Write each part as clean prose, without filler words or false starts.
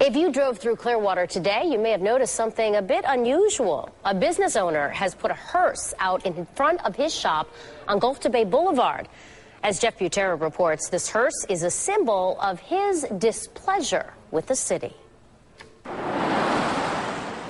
If you drove through Clearwater today, you may have noticed something a bit unusual. A business owner has put a hearse out in front of his shop on Gulf to Bay Boulevard. As Jeff Butera reports, this hearse is a symbol of his displeasure with the city.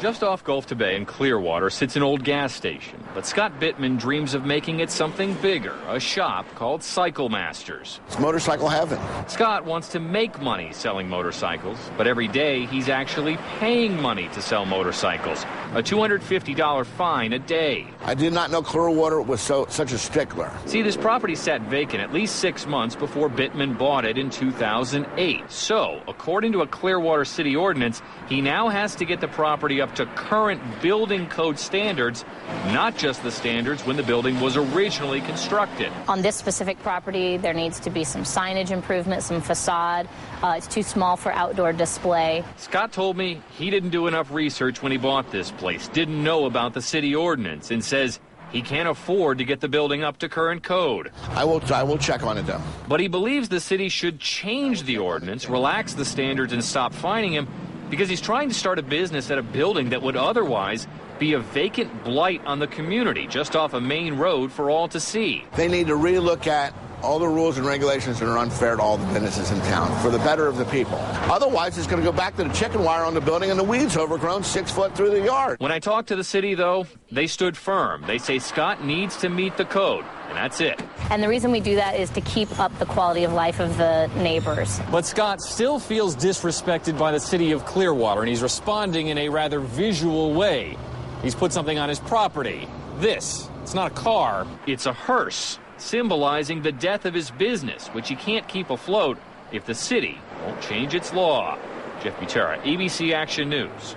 Just off Gulf to Bay in Clearwater sits an old gas station, but Scott Bittman dreams of making it something bigger, a shop called Cycle Masters. It's motorcycle heaven. Scott wants to make money selling motorcycles, but every day he's actually paying money to sell motorcycles, a $250 fine a day. I did not know Clearwater was such a stickler. See, this property sat vacant at least 6 months before Bittman bought it in 2008. So, according to a Clearwater city ordinance, he now has to get the property up to current building code standards, not just the standards when the building was originally constructed. On this specific property, there needs to be some signage improvement, some facade. It's too small for outdoor display. Scott told me he didn't do enough research when he bought this place, didn't know about the city ordinance, and says he can't afford to get the building up to current code. I will check on it, though. But he believes the city should change the ordinance, relax the standards, and stop fining him, because he's trying to start a business at a building that would otherwise be a vacant blight on the community, just off a main road for all to see. They need to relook at all the rules and regulations that are unfair to all the businesses in town for the better of the people. Otherwise, it's going to go back to the chicken wire on the building and the weeds overgrown 6 foot through the yard. When I talked to the city, though, they stood firm. They say Scott needs to meet the code, and that's it. And the reason we do that is to keep up the quality of life of the neighbors. But Scott still feels disrespected by the city of Clearwater, and he's responding in a rather visual way. He's put something on his property. It's not a car. It's a hearse, symbolizing the death of his business, which he can't keep afloat if the city won't change its law. Jeff Butera, ABC Action News.